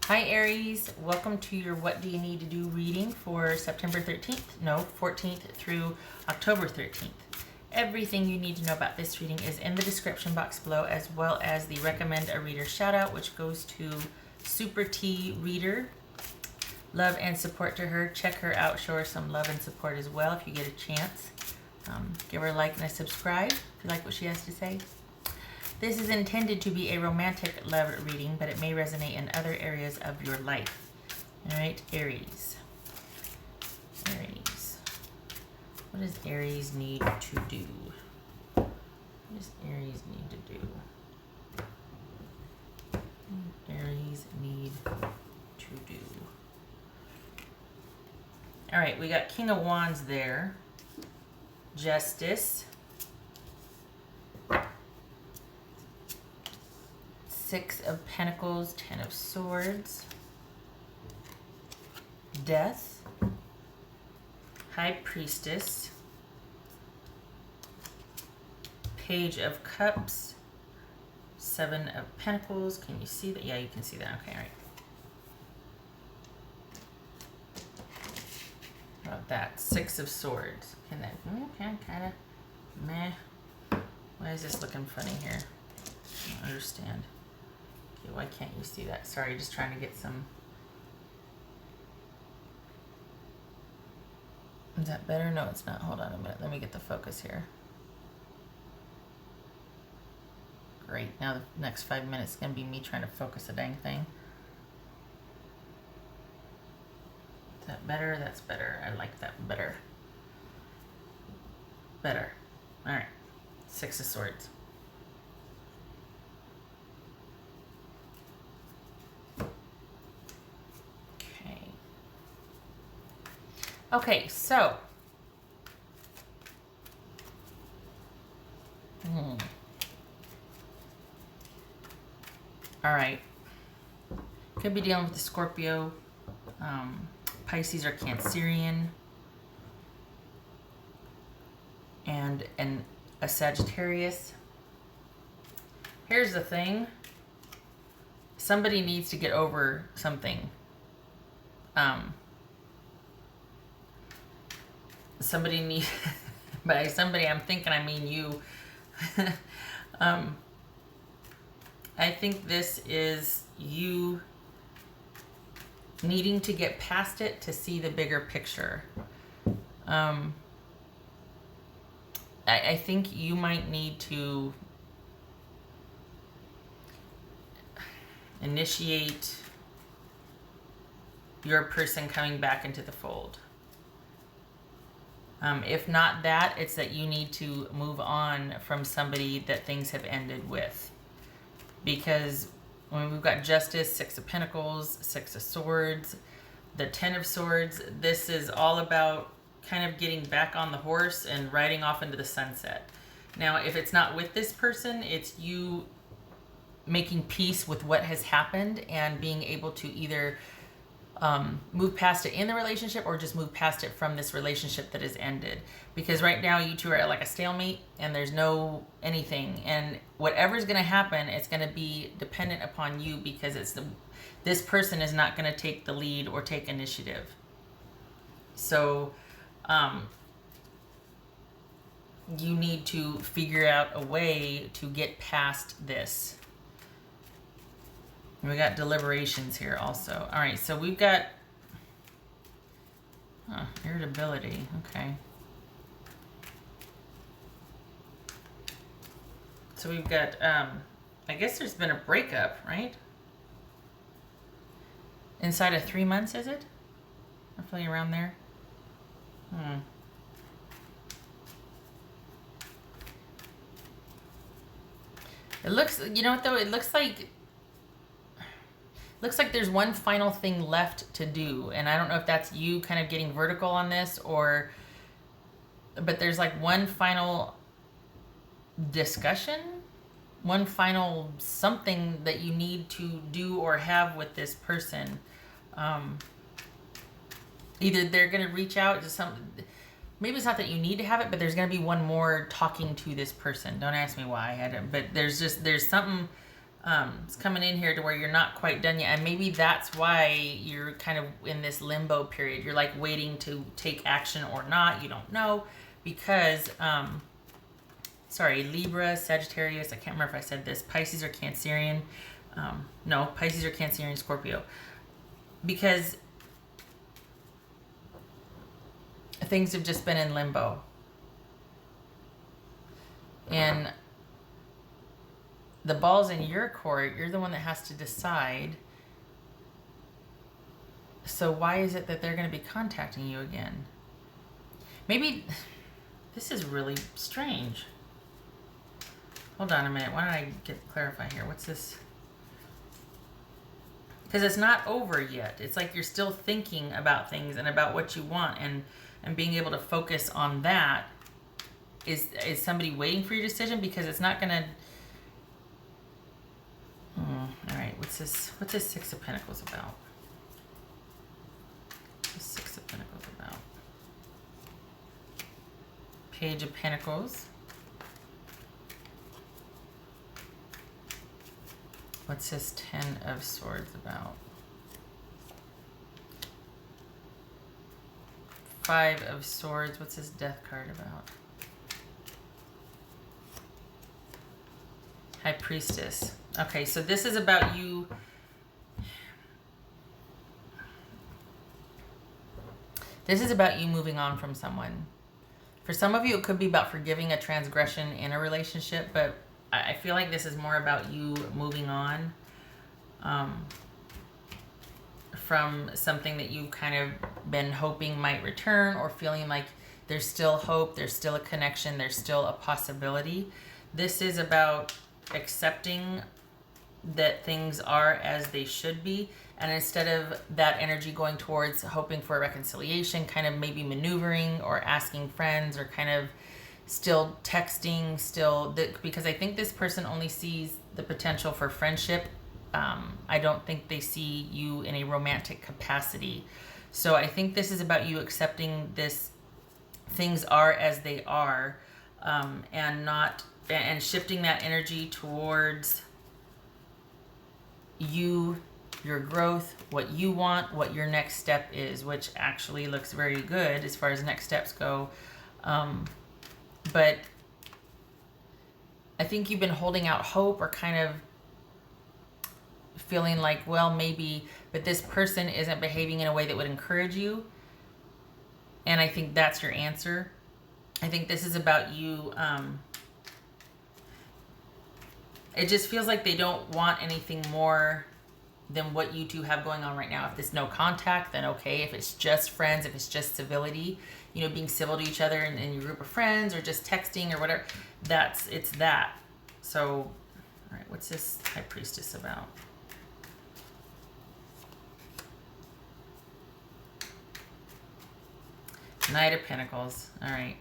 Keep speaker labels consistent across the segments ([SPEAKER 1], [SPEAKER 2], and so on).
[SPEAKER 1] Hi Aries, welcome to your What Do You Need to Do reading for September 13th, no, 14th through October 13th. Everything you need to know about this reading is in the description box below, as well as the Recommend a Reader shout out, which goes to Super T Reader. Love and support to her. Check her out, show her some love and support as well if you get a chance. Give her a like and a subscribe if you like what she has to say. This is intended to be a romantic love reading, but it may resonate in other areas of your life. All right, Aries. Aries. What does Aries need to do? What does Aries need to do? What does Aries need to do? All right, we got King of Wands there. Justice. Six of Pentacles, Ten of Swords, Death, High Priestess, Page of Cups, Seven of Pentacles. Can you see that? Yeah, you can see that. Okay, all right. How about that? Six of Swords. Can that? Okay, kind of meh. Why is this looking funny here? I don't understand. Why can't you see that? Sorry, just trying to get some. Is that better? No, it's not. Hold on a minute. Let me get the focus here. Great. Now the next 5 minutes is going to be me trying to focus a dang thing. Is that better? That's better. I like that better. Better. All right. Six of Swords. Okay, so all right, could be dealing with the Scorpio, Pisces or Cancerian, and a Sagittarius. Here's the thing, somebody needs to get over something. Somebody need by somebody I'm thinking I mean you. I think this is you needing to get past it to see the bigger picture. I think you might need to initiate your person coming back into the fold. If not that, it's that you need to move on from somebody that things have ended with. Because when we've got Justice, Six of Pentacles, Six of Swords, the Ten of Swords, this is all about kind of getting back on the horse and riding off into the sunset. Now, if it's not with this person, it's you making peace with what has happened and being able to either move past it in the relationship or just move past it from this relationship that has ended. Because right now you two are at like a stalemate and there's no anything, and whatever's going to happen, it's going to be dependent upon you, because it's this person is not going to take the lead or take initiative. So you need to figure out a way to get past this. We got deliberations here also. All right, so we've got irritability. Okay. So we've got, I guess there's been a breakup, right? Inside of 3 months, is it? Roughly around there. It looks, you know what though? It looks like there's one final thing left to do, and I don't know if that's you kind of getting vertical on this, or but there's like one final discussion, one final something that you need to do or have with this person. Either they're going to reach out to some, maybe it's not that you need to have it, but there's going to be one more talking to this person. Don't ask me why, but there's something It's coming in here to where you're not quite done yet. And maybe that's why you're kind of in this limbo period. You're like waiting to take action or not. You don't know because, sorry, Libra, Sagittarius, I can't remember if I said this, Pisces or Cancerian. No, Pisces or Cancerian, Scorpio. Because things have just been in limbo. And the ball's in your court. You're the one that has to decide. So why is it that they're going to be contacting you again? Maybe this is really strange. Hold on a minute. Why don't I clarify here? What's this? Because it's not over yet. It's like you're still thinking about things and about what you want, and being able to focus on that. Is somebody waiting for your decision? Because it's not going to... all right, what's this? What's this Six of Pentacles about? What's Six of Pentacles about? Page of Pentacles. What's this Ten of Swords about? Five of Swords. What's this Death card about? High Priestess. Okay, so this is about you. This is about you moving on from someone. For some of you, it could be about forgiving a transgression in a relationship, but I feel like this is more about you moving on from something that you've kind of been hoping might return, or feeling like there's still hope, there's still a connection, there's still a possibility. This is about accepting that things are as they should be, and instead of that energy going towards hoping for a reconciliation, kind of maybe maneuvering or asking friends, or kind of still texting, because I think this person only sees the potential for friendship. I don't think they see you in a romantic capacity. So I think this is about you accepting this, things are as they are, and shifting that energy towards you, your growth, what you want, what your next step is, which actually looks very good as far as next steps go. But I think you've been holding out hope, or kind of feeling like, well, maybe, but this person isn't behaving in a way that would encourage you. And I think that's your answer. I think this is about you. It just feels like they don't want anything more than what you two have going on right now. If there's no contact, then okay. If it's just friends, if it's just civility, being civil to each other in your group of friends, or just texting or whatever, it's that. So, all right, what's this High Priestess about? Knight of Pentacles. All right.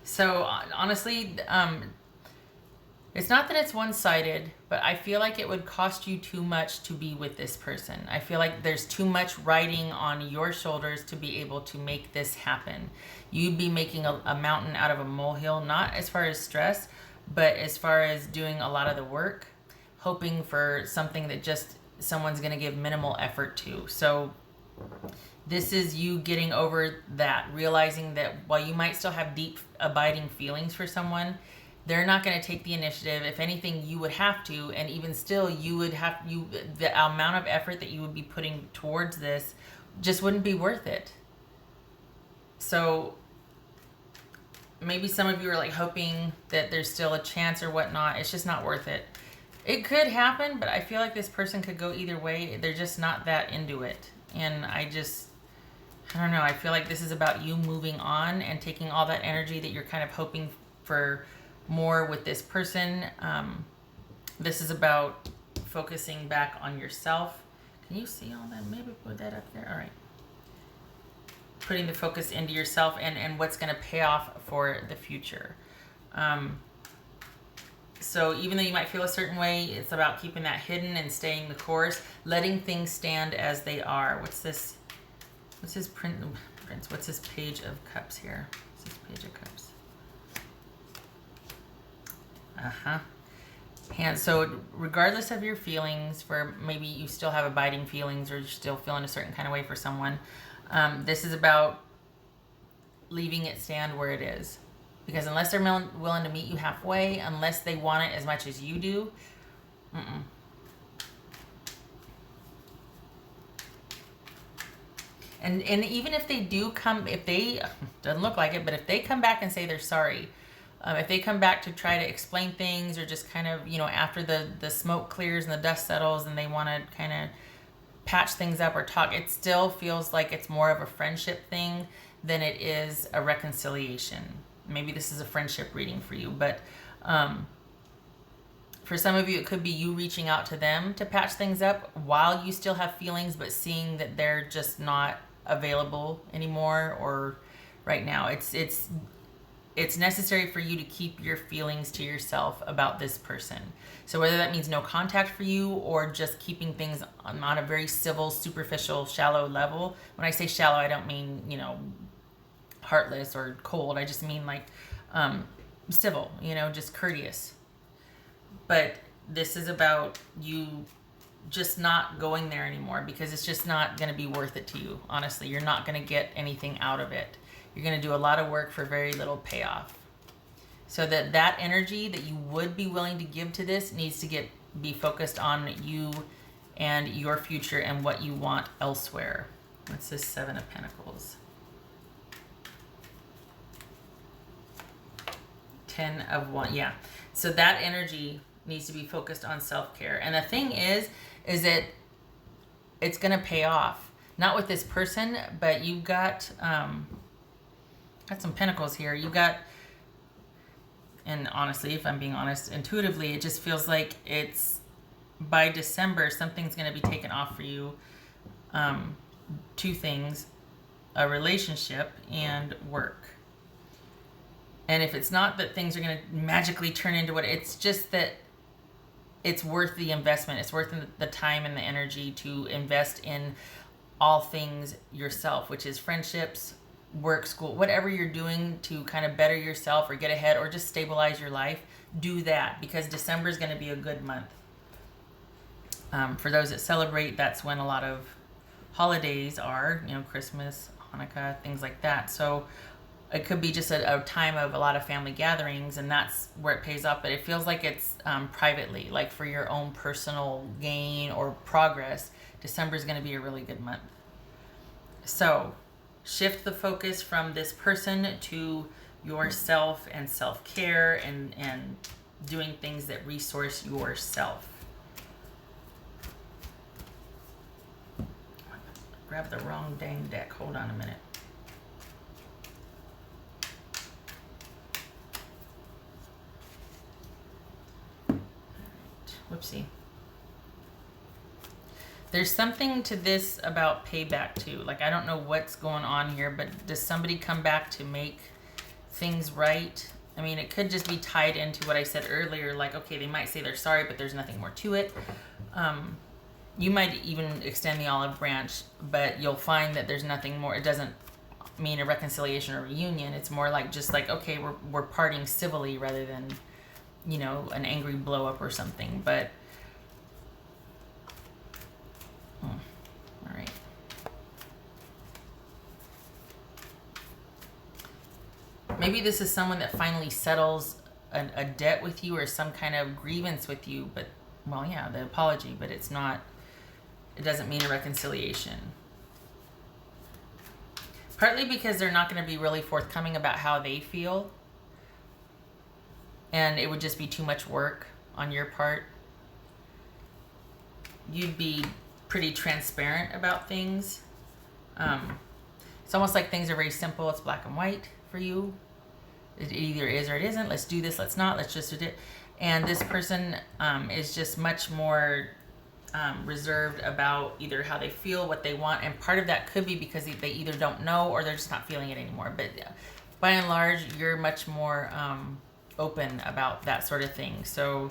[SPEAKER 1] So honestly, it's not that it's one-sided, but I feel like it would cost you too much to be with this person. I feel like there's too much riding on your shoulders to be able to make this happen. You'd be making a mountain out of a molehill, not as far as stress, but as far as doing a lot of the work, hoping for something that just someone's going to give minimal effort to. So this is you getting over that, realizing that while you might still have deep, abiding feelings for someone, they're not going to take the initiative. If anything, you would have to, and even still, the amount of effort that you would be putting towards this just wouldn't be worth it. So maybe some of you are like hoping that there's still a chance or whatnot. It's just not worth it. It could happen, but I feel like this person could go either way. They're just not that into it. And I don't know. I feel like this is about you moving on and taking all that energy that you're kind of hoping for more with this person. This is about focusing back on yourself. Can you see all that? Maybe put that up there. All right. Putting the focus into yourself and what's going to pay off for the future. So even though you might feel a certain way, it's about keeping that hidden and staying the course, letting things stand as they are. What's this? What's this Prince? What's this Page of Cups here? What's this Page of Cups? Uh-huh. And so regardless of your feelings, for maybe you still have abiding feelings or you're still feeling a certain kind of way for someone, this is about leaving it stand where it is. Because unless they're willing to meet you halfway, unless they want it as much as you do, And even if they do come, if they, doesn't look like it, but if they come back and say they're sorry, if they come back to try to explain things or just kind of, after the smoke clears and the dust settles and they want to kind of patch things up or talk, it still feels like it's more of a friendship thing than it is a reconciliation. Maybe this is a friendship reading for you, but for some of you, it could be you reaching out to them to patch things up while you still have feelings, but seeing that they're just not available anymore or right now. It's necessary for you to keep your feelings to yourself about this person. So whether that means no contact for you or just keeping things on a very civil, superficial, shallow level. When I say shallow, I don't mean, heartless or cold. I just mean like civil, just courteous. But this is about you just not going there anymore because it's just not going to be worth it to you. Honestly, you're not going to get anything out of it. You're going to do a lot of work for very little payoff. So that energy that you would be willing to give to this needs to be focused on you and your future and what you want elsewhere. What's this 7 of Pentacles? 10 of Wands. Yeah. So that energy needs to be focused on self-care. And the thing is that it's going to pay off. Not with this person, but you've got some pentacles here. You got, and honestly, if I'm being honest, intuitively, it just feels like it's by December, something's going to be taken off for you. 2 things, a relationship and work. And if it's not that things are going to magically turn into what, it's just that it's worth the investment. It's worth the time and the energy to invest in all things yourself, which is friendships, work, school, whatever you're doing to kind of better yourself or get ahead or just stabilize your life. Do that because December is going to be a good month. For those that celebrate, that's when a lot of holidays are, Christmas, Hanukkah, things like that. So it could be just a time of a lot of family gatherings, and that's where it pays off. But it feels like it's privately, like for your own personal gain or progress. December is going to be a really good month. So shift the focus from this person to yourself and self-care and doing things that resource yourself. Grab the wrong dang deck. Hold on a minute. Whoopsie. There's something to this about payback too. Like, I don't know what's going on here, but does somebody come back to make things right? I mean, it could just be tied into what I said earlier. Like, okay, they might say they're sorry, but there's nothing more to it. You might even extend the olive branch, but you'll find that there's nothing more. It doesn't mean a reconciliation or reunion. It's more like just like, okay, we're parting civilly rather than, an angry blow up or something. But all right. Maybe this is someone that finally settles a debt with you or some kind of grievance with you, but, well, yeah, the apology, but it doesn't mean a reconciliation. Partly because they're not going to be really forthcoming about how they feel, and it would just be too much work on your part. You'd be pretty transparent about things. It's almost like things are very simple. It's black and white for you. It either is or it isn't. Let's do this. Let's not. Let's just do it. And this person is just much more reserved about either how they feel, what they want. And part of that could be because they either don't know or they're just not feeling it anymore. But by and large, you're much more open about that sort of thing. So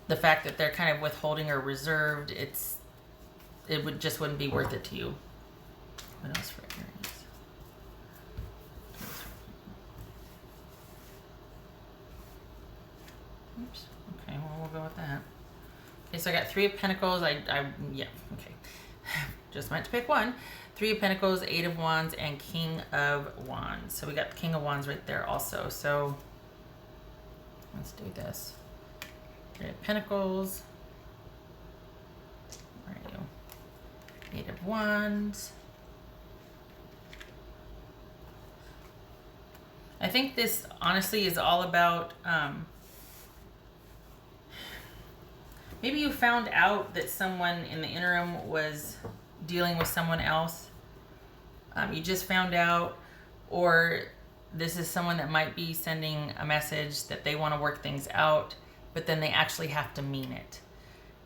[SPEAKER 1] the fact that they're kind of withholding or reserved, it wouldn't be worth it to you. What else for Aries? Oops. Okay, well, we'll go with that. Okay, so I got 3 of Pentacles. Yeah, okay. Just meant to pick one. 3 of Pentacles, 8 of Wands, and King of Wands. So we got the King of Wands right there also. So let's do this. 3 of Pentacles. Where are you? 8 of Wands. I think this honestly is all about maybe you found out that someone in the interim was dealing with someone else. You just found out, or this is someone that might be sending a message that they want to work things out, but then they actually have to mean it.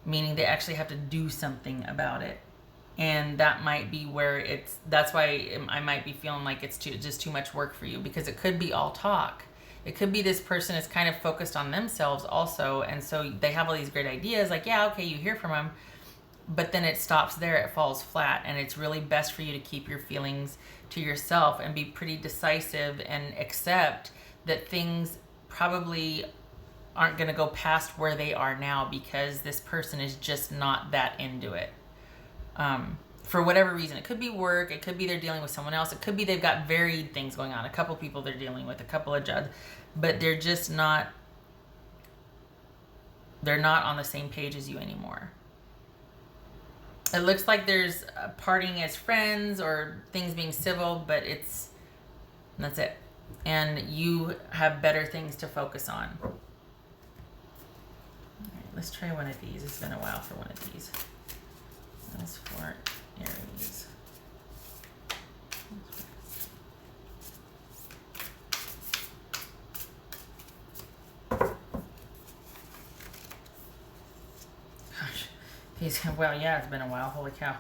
[SPEAKER 1] Meaning they actually have to do something about it. And that might be where that's why I might be feeling like it's just too much work for you, because it could be all talk. It could be this person is kind of focused on themselves also, and so they have all these great ideas, like, yeah, okay, you hear from them, but then it stops there, it falls flat, and it's really best for you to keep your feelings to yourself and be pretty decisive and accept that things probably aren't going to go past where they are now, because this person is just not that into it. For whatever reason. It could be work, it could be they're dealing with someone else, it could be they've got varied things going on, a couple people they're dealing with, a couple of jobs, but they're just not, they're not on the same page as you anymore. It looks like there's a parting as friends or things being civil, but that's it. And you have better things to focus on. All right, let's try one of these. It's been a while for one of these. That's for Aries. Gosh, well, yeah, it's been a while. Holy cow.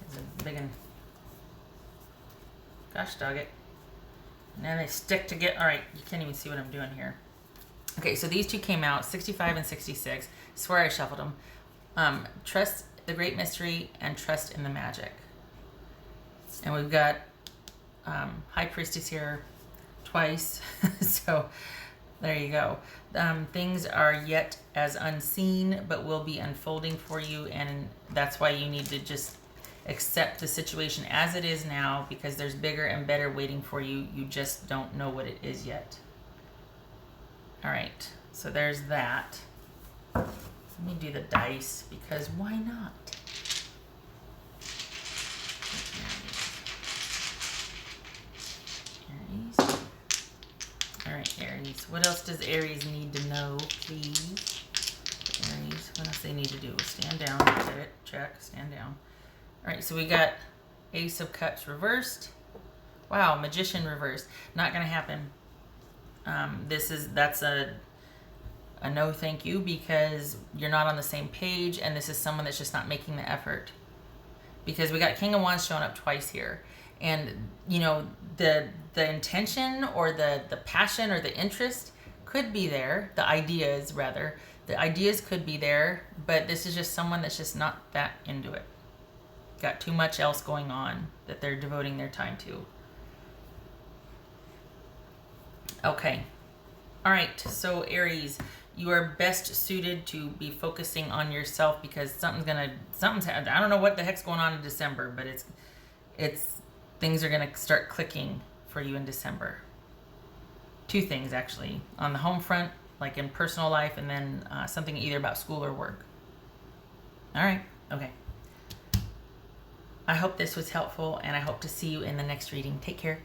[SPEAKER 1] It's a big one. Gosh, dog it. And then they stick together. All right, you can't even see what I'm doing here. Okay, so these two came out, 65 and 66. I swear I shuffled them. Trust the Great Mystery and Trust in the Magic. And we've got High Priestess here twice. So there you go. Things are yet as unseen, but will be unfolding for you. And that's why you need to just accept the situation as it is now, because there's bigger and better waiting for you. You just don't know what it is yet. All right, so there's that. Let me do the dice, because why not? Aries. All right, Aries. What else does Aries need to know, please? Aries, what else they need to do? Stand down, get it, check, stand down. All right, so we got Ace of Cups reversed. Wow, Magician reversed. Not gonna happen. That's a no thank you, because you're not on the same page, and this is someone that's just not making the effort. Because we got King of Wands showing up twice here, and you know the intention or the passion or the interest could be there. The ideas could be there, but this is just someone that's just not that into it. Got too much else going on that they're devoting their time to. Okay. All right, so Aries, you are best suited to be focusing on yourself, because something's I don't know what the heck's going on in December, but it's things are gonna start clicking for you in December. 2 things actually, on the home front, like in personal life, and then something either about school or work. All right, okay. I hope this was helpful, and I hope to see you in the next reading. Take care.